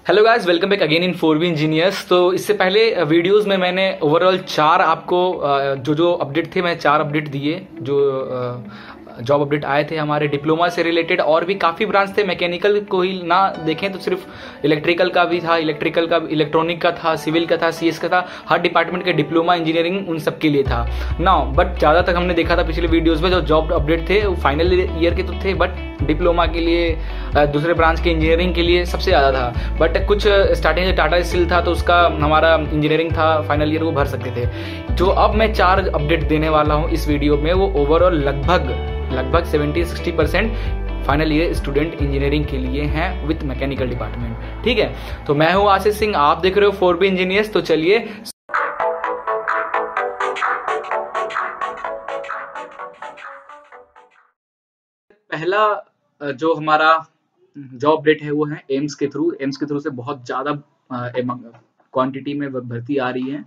Hello guys, welcome back again in 4B engineers. तो इससे पहले वीडियोस में मैंने ओवरऑल 4 आपको जो अपडेट थे, मैं 4 अपडेट दिए जो जॉब अपडेट आए थे हमारे डिप्लोमा से रिलेटेड। और भी काफ़ी ब्रांच थे, मैकेनिकल को ही ना देखें तो सिर्फ इलेक्ट्रिकल का भी था, इलेक्ट्रिकल का, इलेक्ट्रॉनिक का था, सिविल का था, CS का था। हर डिपार्टमेंट के डिप्लोमा इंजीनियरिंग उन सब के लिए था ना। बट ज़्यादा तक हमने देखा था पिछले वीडियोज़ में जो जॉब अपडेट थे वो फाइनल ईयर के तो थे, बट डिप्लोमा के लिए, दूसरे ब्रांच के इंजीनियरिंग के लिए सबसे ज़्यादा था। बट कुछ स्टार्टिंग में टाटा स्टील था तो उसका हमारा इंजीनियरिंग था, फाइनल ईयर वो भर सकते थे। जो अब मैं 4 अपडेट देने वाला हूँ इस वीडियो में, वो ओवरऑल लगभग 70-60% फाइनल ईयर स्टूडेंट इंजीनियरिंग के लिए हैं विथ मैकेनिकल डिपार्टमेंट। ठीक है, तो मैं हूँ आशीष सिंह, आप देख रहे हो 4B इंजीनियर्स। तो चलिए पहला जो हमारा जॉब अपडेट है वो है एम्स के थ्रू से बहुत ज़्यादा क्वांटिटी में भर्ती आ रही है,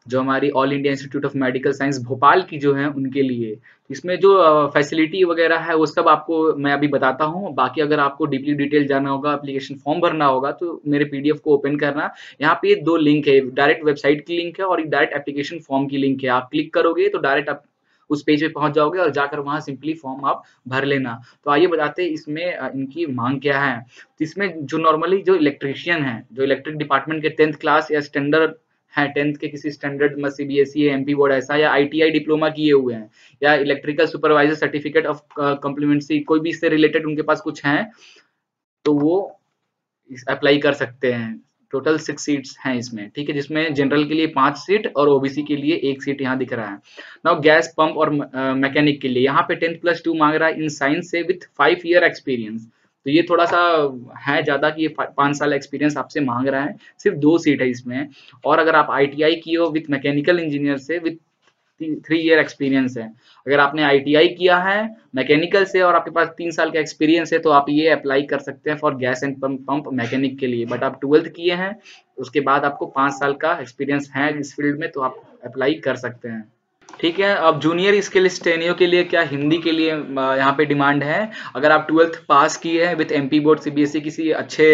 जो हमारी all India institute of medical science Bhopal की जो है उनके लिए। इसमें जो फैसिलिटी वगैरह है वो सब आपको मैं अभी बताता हूँ। बाकी अगर आपको डीपली डिटेल जानना होगा, एप्लीकेशन फॉर्म भरना होगा, तो मेरे PDF को ओपन करना। यहाँ पे 2 लिंक है, डायरेक्ट वेबसाइट की लिंक है और एक डायरेक्ट एप्लीकेशन फॉर्म की लिंक है। आप क्लिक करोगे तो डायरेक्ट आप उस पेज पे पहुंच जाओगे और जाकर वहां सिंपली फॉर्म आप भर लेना। तो आइए बताते हैं इसमें इनकी मांग क्या है। तो इसमें जो नॉर्मली जो इलेक्ट्रीशियन है, जो इलेक्ट्रिक डिपार्टमेंट के 10th क्लास या स्टैंडर्ड है, 10th के किसी स्टैंडर्ड में CBSE है, MP बोर्ड ऐसा, या ITI डिप्लोमा किए हुए हैं, या electrical supervisor certificate of complementary, कोई भी इससे रिलेटेड उनके पास कुछ है तो वो अप्लाई कर सकते हैं। टोटल 6 सीट्स हैं इसमें, ठीक है, जिसमें जनरल के लिए 5 सीट और OBC के लिए 1 सीट यहाँ दिख रहा है। नाउ गैस पंप और मैकेनिक के लिए यहाँ पे 10+2 मांग रहा है इन साइंस से विथ 5 ईयर एक्सपीरियंस। तो ये थोड़ा सा है ज्यादा कि ये 5 साल एक्सपीरियंस आपसे मांग रहा है। सिर्फ 2 सीट है इसमें। और अगर आप ITI किए हो विथ मैकेनिकल इंजीनियर से विथ 3 ईयर एक्सपीरियंस है, अगर आपने ITI किया है मैकेनिकल से और आपके पास 3 साल का एक्सपीरियंस है, तो आप ये अप्लाई कर सकते हैं for gas and pump mechanic के लिए। बट आप 12th किए हैं, उसके बाद आपको 5 साल का एक्सपीरियंस है इस फील्ड में, तो आप अप्लाई कर सकते हैं। ठीक है, अब जूनियर स्किल स्टेनियो के लिए क्या हिंदी के लिए यहाँ पे डिमांड है। अगर आप 12th पास किए हैं विथ MP बोर्ड, CBSE किसी अच्छे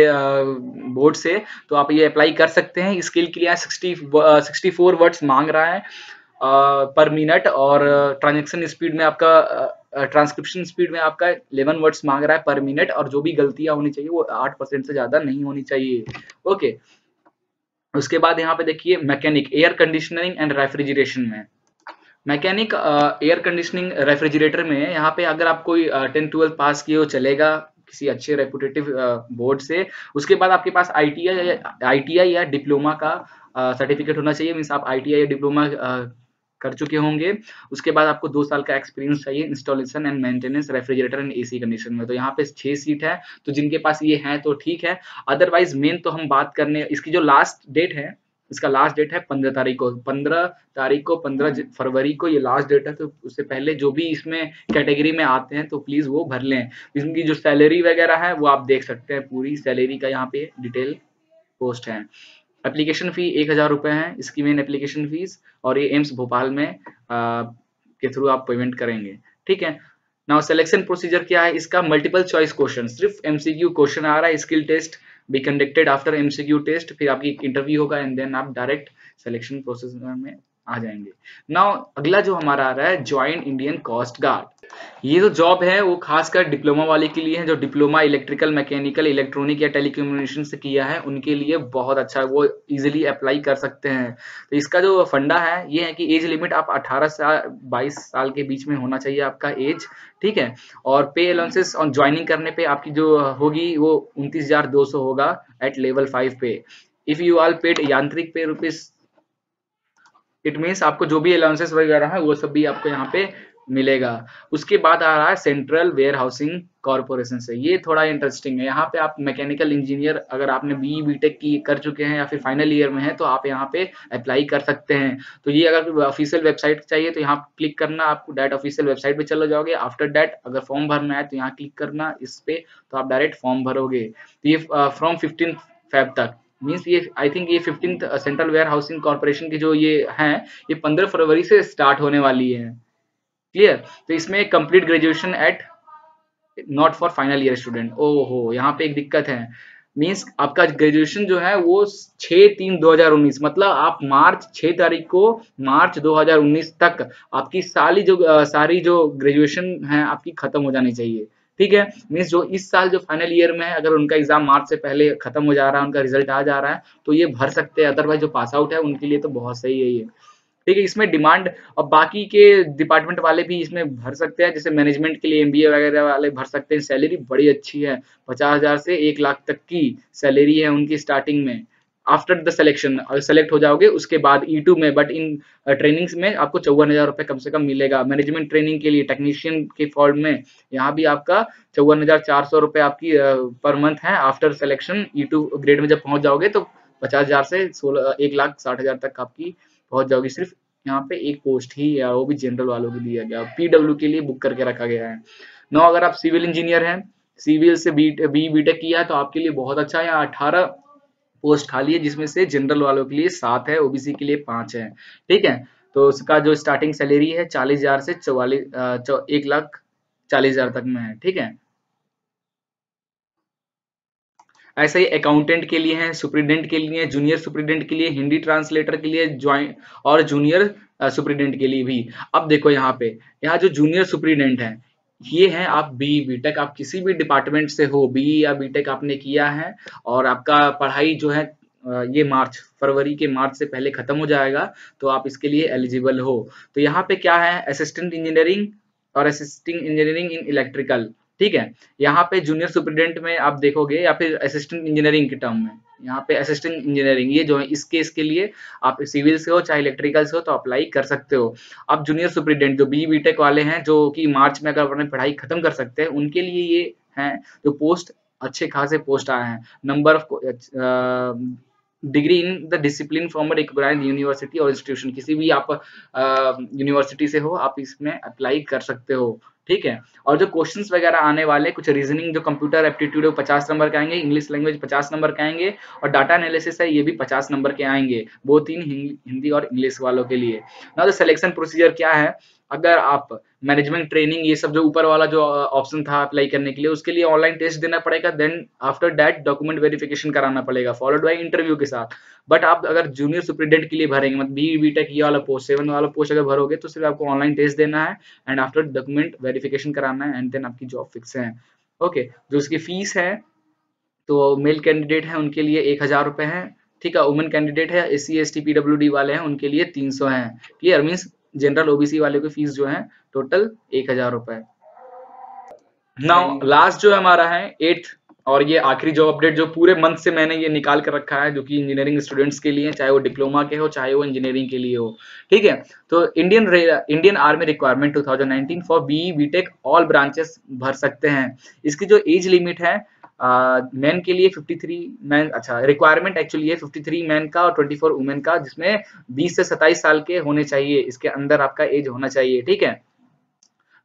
बोर्ड से, तो आप ये अप्लाई कर सकते हैं। स्किल के लिए 64 वर्ड्स मांग रहा है पर मिनट, और ट्रांजेक्शन स्पीड में आपका ट्रांसक्रिप्शन स्पीड में आपका 11 वर्ड्स मांग रहा है पर मिनट, और जो भी गलतियां होनी चाहिए वो 8% से ज्यादा नहीं होनी चाहिए। ओके, उसके बाद यहाँ पे देखिए mechanic air conditioning and refrigeration में, मैकेनिक एयर कंडीशनिंग रेफ्रिजरेटर में यहाँ पे अगर आप कोई 10-12 पास किए हो चलेगा किसी अच्छे रेपुटेटिव बोर्ड से। उसके बाद आपके पास ITI या डिप्लोमा का सर्टिफिकेट होना चाहिए, मीन्स आप ITI या डिप्लोमा कर चुके होंगे। उसके बाद आपको 2 साल का एक्सपीरियंस चाहिए installation and maintenance refrigerator and AC condition में। तो यहाँ पे 6 सीट है, तो जिनके पास ये है तो ठीक है। अदरवाइज मेन तो हम बात करने, इसकी जो लास्ट डेट है, इसका लास्ट डेट है 15 तारीख को, 15 फरवरी को ये लास्ट डेट है। तो उससे पहले जो भी इसमें कैटेगरी में आते हैं तो प्लीज वो भर लें। इनकी जो सैलरी वगैरह है वो आप देख सकते हैं, पूरी सैलरी का यहाँ पे डिटेल पोस्ट है। एप्लीकेशन फी 1000 रुपए है इसकी मेन एप्लीकेशन फीस, और ये एम्स भोपाल में के थ्रू आप पेमेंट करेंगे। ठीक है, नाउ सिलेक्शन प्रोसीजर क्या है इसका। मल्टीपल चॉइस क्वेश्चन, सिर्फ MCQ क्वेश्चन आ रहा है। Skill test be conducted after MCQ test, फिर आपकी इंटरव्यू होगा एंड देन आप डायरेक्ट सिलेक्शन प्रोसेस में आ जाएंगे। नाउ अगला जो हमारा आ रहा है ज्वाइन इंडियन कोस्ट गार्ड। ये जो जॉब है वो खासकर डिप्लोमा वाले के लिए है, जो डिप्लोमा इलेक्ट्रिकल, मैकेनिकल, इलेक्ट्रॉनिक या टेलीकम्युनिकेशन से किया है उनके लिए बहुत अच्छा है, वो इजीली अप्लाई कर सकते हैं। तो इसका जो फंडा है ये है कि एज लिमिट आप 18 से 22 साल के बीच में होना चाहिए आपका एज। ठीक है, और पे अलाउंसेस ऑन ज्वाइनिंग करने पे आपकी जो होगी वो 29,200 होगा एट लेवल 5 पे। इफ यू आर पेड यांत्रिक पे रुपीज, इट मीन्स आपको जो भी अलाउंसेस वगैरह है वो सब भी आपको यहाँ पे मिलेगा। उसके बाद आ रहा है सेंट्रल वेयर हाउसिंग कॉर्पोरेशन से, ये थोड़ा इंटरेस्टिंग है। यहाँ पे आप मैकेनिकल इंजीनियर अगर आपने BE BTech की कर चुके हैं या फिर फाइनल ईयर में है तो आप यहाँ पे अप्लाई कर सकते हैं। तो ये अगर ऑफिशियल वेबसाइट चाहिए तो यहाँ क्लिक करना, आपको डायरेक्ट ऑफिशियल वेबसाइट पे चले जाओगे। आफ्टर दैट अगर फॉर्म भरना है तो यहाँ क्लिक करना इस पे, तो आप डायरेक्ट फॉर्म भरोगे। तो ये फ्रॉम 15 Feb तक, मीन्स ये आई थिंक ये 15th central where housing corporation की जो ये है ये 15 फरवरी से स्टार्ट होने वाली है। क्लियर, तो इसमें complete graduation at not for final year student. ओहो, यहाँ पे एक दिक्कत है, मीन्स आपका ग्रेजुएशन जो है वो 6/3/2019, मतलब आप मार्च 6 तारीख को मार्च 2019 तक आपकी सारी जो ग्रेजुएशन है आपकी खत्म हो जानी चाहिए। ठीक है, मीन्स जो इस साल जो फाइनल ईयर में है अगर उनका एग्जाम मार्च से पहले खत्म हो जा रहा है, उनका रिजल्ट आ जा रहा है तो ये भर सकते हैं, अदरवाइज जो पास आउट है उनके लिए तो बहुत सही है ये। ठीक है, इसमें डिमांड और बाकी के डिपार्टमेंट वाले भी इसमें भर सकते हैं, जैसे मैनेजमेंट के लिए एमबीए वगैरह वाले भर सकते हैं। सैलरी बड़ी अच्छी है, 50,000 से 1 लाख तक की सैलरी है उनकी स्टार्टिंग में। आफ्टर द सिलेक्शन, अगर सेलेक्ट हो जाओगे उसके बाद E2 में, बट इन ट्रेनिंग्स में आपको 54,000 रुपये कम से कम मिलेगा। मैनेजमेंट ट्रेनिंग के लिए टेक्नीशियन के फॉर्म में यहाँ भी आपका 54,400 रुपये आपकी पर मंथ है। आफ्टर सिलेक्शन E2 ग्रेड में जब पहुंच जाओगे तो 50,000 से 1,60,000 तक आपकी पहुंच जाओगी। सिर्फ यहाँ पे एक पोस्ट ही है, वो भी जनरल वालों के लिए गया, पीडब्ल्यू के लिए बुक करके रखा गया है। नो, अगर आप सिविल इंजीनियर हैं, सिविल से बीटेक किया है तो आपके लिए बहुत अच्छा है। यहाँ 18 पोस्ट खाली है, जिसमें से जनरल वालों के लिए 7 है, ओबीसी के लिए 5 है। ठीक है, तो उसका जो स्टार्टिंग सैलरी है 40,000 से 1,40,000 तक में है। ठीक है, ऐसे ही अकाउंटेंट के लिए है, सुप्रिटेंडेंट के लिए, जूनियर सुप्रिटेंडेंट के लिए, हिंदी ट्रांसलेटर के लिए, ज्वाइंट और जूनियर सुप्रिटेंडेंट के लिए भी। अब देखो यहाँ जो जूनियर सुप्रिटेंडेंट है ये है, आप बीटेक आप किसी भी डिपार्टमेंट से हो, या बीटेक आपने किया है और आपका पढ़ाई जो है ये फरवरी के मार्च से पहले खत्म हो जाएगा तो आप इसके लिए एलिजिबल हो। तो यहाँ पे क्या है, असिस्टेंट इंजीनियरिंग और असिस्टिंग इंजीनियरिंग इन इलेक्ट्रिकल। ठीक है, यहाँ पे जूनियर सुपरिटेंडेंट में आप देखोगे या फिर असिस्टेंट इंजीनियरिंग के टर्म में, यहाँ पे असिस्टेंट इंजीनियरिंग ये जो है इसके लिए आप सिविल से हो चाहे इलेक्ट्रिकल से हो तो अप्लाई कर सकते हो। अब जूनियर सुपरिटेंडेंट जो बीटेक वाले हैं जो कि मार्च में अगर अपनी पढ़ाई खत्म कर सकते हैं उनके लिए ये है जो पोस्ट, अच्छे खासे पोस्ट आए हैं। Number of degree in the discipline from recognised university और इंस्टीट्यूशन, किसी भी आप यूनिवर्सिटी से हो आप इसमें अप्लाई कर सकते हो। ठीक है, और जो क्वेश्चंस वगैरह आने वाले कुछ रीजनिंग जो कंप्यूटर एप्टीट्यूड है 50 नंबर के आएंगे, इंग्लिश लैंग्वेज 50 नंबर के आएंगे और डाटा एनालिसिस है ये भी 50 नंबर के आएंगे, वो 3 हिंदी और इंग्लिश वालों के लिए। ना तो सिलेक्शन प्रोसीजर क्या है, अगर आप मैनेजमेंट ट्रेनिंग ये सब जो ऊपर वाला जो ऑप्शन था अप्लाई करने के लिए उसके लिए ऑनलाइन टेस्ट देना पड़ेगा, then after that document verification कराना पड़ेगा फॉलोड बाय इंटरव्यू के साथ। बट आप अगर जूनियर सुपरिटेंडेंट के लिए भरेंगे मतलब बीटेक ये वाला पोस्ट 7 वाला पोस्ट अगर भरोगे तो सिर्फ आपको ऑनलाइन टेस्ट देना है एंड आफ्टर डॉक्यूमेंट वेरिफिकेशन कराना है एंड देन आपकी जॉब फिक्स है। ओके, जो उसकी फीस है तो मेल कैंडिडेट है उनके लिए 1,000 रुपए है। ठीक है, वुमेन कैंडिडेट है, SC ST PWD वाले हैं उनके लिए 300 है। क्लियर, मीन्स जनरल ओबीसी वाले की फीस जो है टोटल 1,000 रुपए। नाउ लास्ट जो हमारा है 8th और ये आखिरी जॉब अपडेट जो पूरे मंथ से मैंने ये निकाल कर रखा है जो कि इंजीनियरिंग स्टूडेंट्स के लिए, चाहे वो डिप्लोमा के हो चाहे वो इंजीनियरिंग के लिए हो। ठीक है, तो Indian army requirement 2019 for BE BTech all branches भर सकते हैं। इसकी जो एज लिमिट है मैन के लिए 53 मैन, अच्छा रिक्वायरमेंट एक्चुअली है 53 मैन का और 24 वुमेन का, जिसमें 20 से 27 साल के होने चाहिए, इसके अंदर आपका एज होना चाहिए। ठीक है,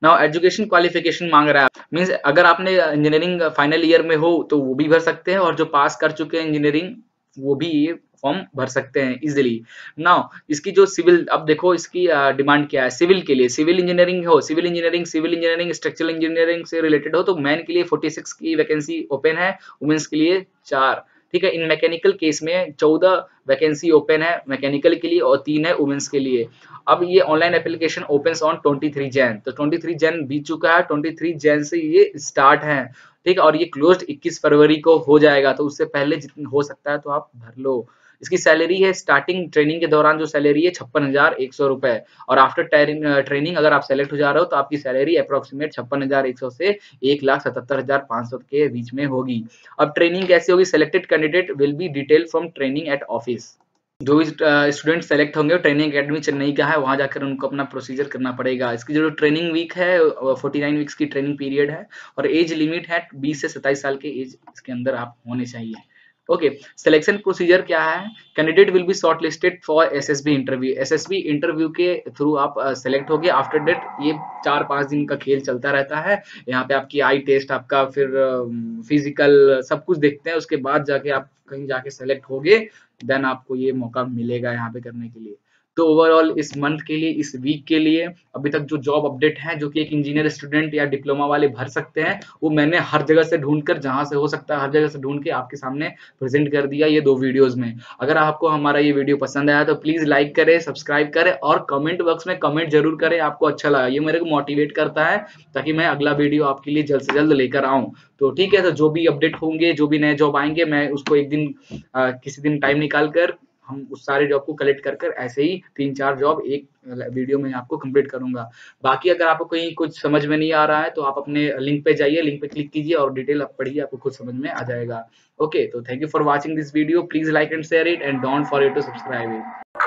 नाउ एजुकेशन क्वालिफिकेशन मांग रहा है, मींस अगर आपने इंजीनियरिंग फाइनल ईयर में हो तो वो भी भर सकते हैं और जो पास कर चुके हैं इंजीनियरिंग वो भी ये फॉर्म भर सकते हैं इजीली। नाउ इसकी जो सिविल, अब देखो इसकी डिमांड क्या है सिविल के लिए, सिविल इंजीनियरिंग हो, सिविल इंजीनियरिंग स्ट्रक्चरल इंजीनियरिंग से रिलेटेड हो तो मैन के लिए 46 की वैकेंसी ओपन है, वुमेन्स के लिए 4। ठीक है, इन मैकेनिकल केस में 14 वैकेंसी ओपन है मैकेनिकल के लिए और 3 है वुमेन्स के लिए। अब ये online application open on 23 Jain, तो 23 जैन बीत चुका है, 23 जैन से ये स्टार्ट है। ठीक है, और ये क्लोज्ड 21 फरवरी को हो जाएगा, तो उससे पहले जितना हो सकता है तो आप भर लो। इसकी सैलरी है स्टार्टिंग ट्रेनिंग के दौरान जो सैलरी है 56,100 रुपए, और आफ्टर ट्रेनिंग अगर आप सेलेक्ट हो जा रहे हो तो आपकी सैलरी अप्रोक्सीमेट 56,100 से 1,77,500 के बीच में होगी। अब ट्रेनिंग कैसे होगी, selected candidate will be detail from training at office. जो भी स्टूडेंट सेलेक्ट होंगे ट्रेनिंग एकेडमी चेन्नई का है, वहां जाकर उनको अपना प्रोसीजर करना पड़ेगा। इसकी जो ट्रेनिंग वीक है 49 वीक्स की ट्रेनिंग पीरियड है और एज लिमिट है 20 से 27 साल के एज इसके अंदर आप होने चाहिए। ओके, सिलेक्शन प्रोसीजर क्या है, candidate will be short listed for SSB interview, SSB interview के थ्रू आप सेलेक्ट हो गए। आफ्टर डेट ये 4-5 दिन का खेल चलता रहता है, यहाँ पे आपकी आई टेस्ट आपका फिर फिजिकल सब कुछ देखते हैं, उसके बाद जाके आप कहीं जाके सेलेक्ट हो गए, देन आपको ये मौका मिलेगा यहाँ पे करने के लिए। तो ओवरऑल इस मंथ के लिए, इस वीक के लिए अभी तक जो जॉब अपडेट है जो कि एक इंजीनियर स्टूडेंट या डिप्लोमा वाले भर सकते हैं, वो मैंने हर जगह से ढूंढकर, जहां से हो सकता है हर जगह से ढूंढ के आपके सामने प्रेजेंट कर दिया ये 2 वीडियोस में। अगर आपको हमारा ये वीडियो पसंद आया तो प्लीज लाइक करें, सब्सक्राइब करें और कमेंट बॉक्स में कमेंट जरूर करें आपको अच्छा लगा। ये मेरे को मोटिवेट करता है ताकि मैं अगला वीडियो आपके लिए जल्द से जल्द लेकर आऊं। तो ठीक है, तो जो भी अपडेट होंगे, जो भी नए जॉब आएंगे, मैं उसको एक दिन किसी दिन टाइम निकाल कर हम उस सारे जॉब को कलेक्ट कर ऐसे ही 3-4 जॉब एक वीडियो में आपको कंप्लीट करूंगा। बाकी अगर आपको कहीं कुछ समझ में नहीं आ रहा है तो आप अपने लिंक पे जाइए, लिंक पे क्लिक कीजिए और डिटेल आप पढ़िए, आपको खुद समझ में आ जाएगा। ओके, तो thank you for watching this video, please like and share it and don't forget to subscribe it.